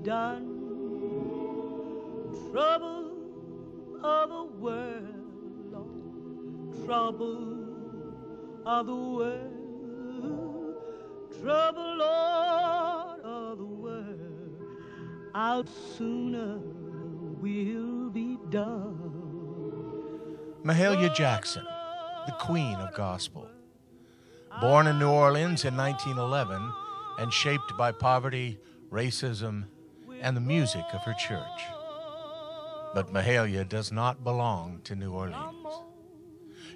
done. Trouble of the world, Lord, trouble of the world, trouble, Lord, of the world, out sooner will be done. Mahalia Jackson, the queen of gospel. Born in New Orleans in 1911 and shaped by poverty, racism, and the music of her church. But Mahalia does not belong to New Orleans.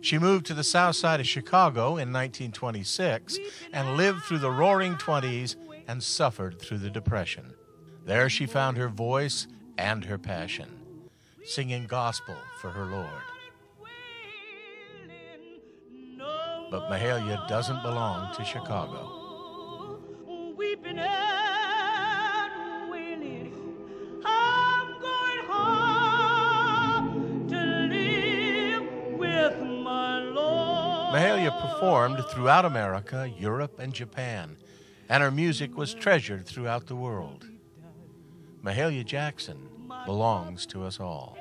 She moved to the south side of Chicago in 1926 and lived through the Roaring '20s and suffered through the Depression. There she found her voice and her passion, singing gospel for her Lord. But Mahalia doesn't belong to Chicago. Weeping and wailing, I'm going home to live with my Lord. Mahalia performed throughout America, Europe, and Japan, and her music was treasured throughout the world. Mahalia Jackson belongs to us all.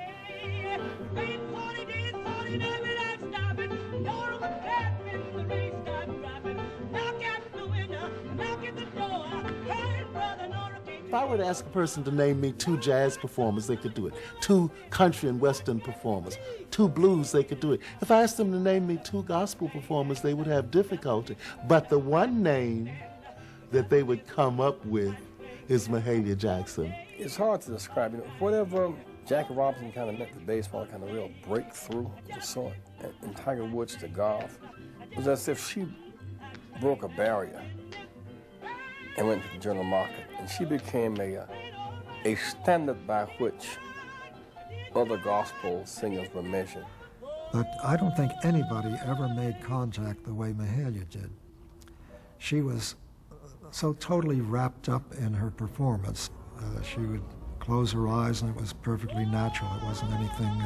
If I were to ask a person to name me 2 jazz performers, they could do it. 2 country and western performers. 2 blues, they could do it. If I asked them to name me 2 gospel performers, they would have difficulty. But the one name that they would come up with is Mahalia Jackson. It's hard to describe. Whatever Jackie Robinson kind of meant to baseball, kind of real breakthrough of the sort, and Tiger Woods to golf, it was as if she broke a barrier and went to the general market, and she became a standard by which other gospel singers were measured. But I don't think anybody ever made contact the way Mahalia did. She was so totally wrapped up in her performance. She would close her eyes and it was perfectly natural. It wasn't anything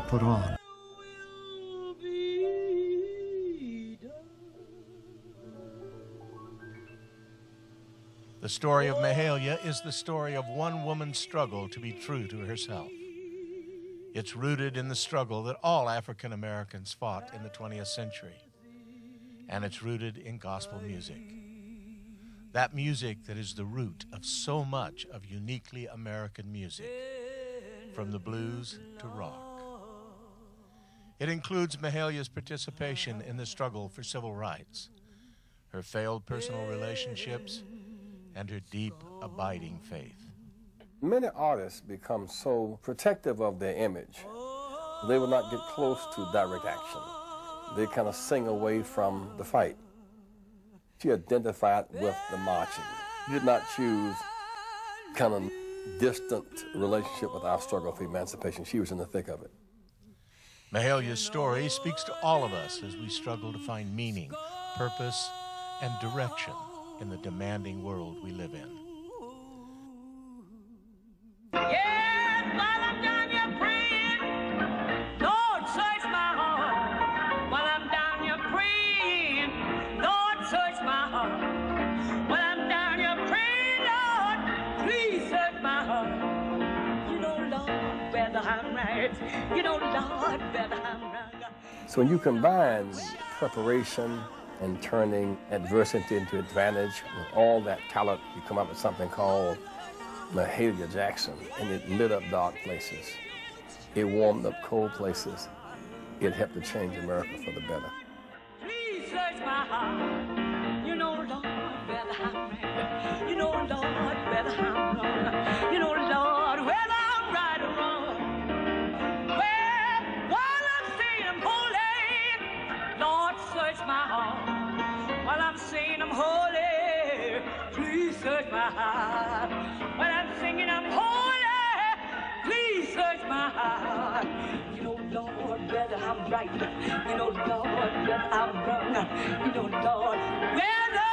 put on. The story of Mahalia is the story of one woman's struggle to be true to herself. It's rooted in the struggle that all African Americans fought in the 20th century. And it's rooted in gospel music. That music that is the root of so much of uniquely American music, from the blues to rock. It includes Mahalia's participation in the struggle for civil rights, her failed personal relationships, and her deep, abiding faith. Many artists become so protective of their image, they will not get close to direct action. They kind of sing away from the fight. She identified with the marching. She did not choose kind of distant relationship with our struggle for emancipation. She was in the thick of it. Mahalia's story speaks to all of us as we struggle to find meaning, purpose, and direction in the demanding world we live in. Yes, while I'm down here praying, Lord, search my heart. While I'm down here praying, Lord, search my heart. While I'm down here praying, Lord, please search my heart. You know, Lord, whether I'm right. You know, Lord, whether I'm wrong. So when you combine preparation and turning adversity into advantage, with all that talent, you come up with something called Mahalia Jackson, and it lit up dark places. It warmed up cold places. It helped to change America for the better. Please search my heart. You know, Lord, whether I'm right. You know, Lord, whether I'm wrong. You know, Lord, whether I'm right or wrong. Well, while I'm saying I'm holy, Lord, search my heart. While I'm saying I'm holy, please search my heart. While I'm singing I'm holy, please search my heart. You know, Lord, whether I'm right. You know, Lord, whether I'm wrong. You know, Lord, whether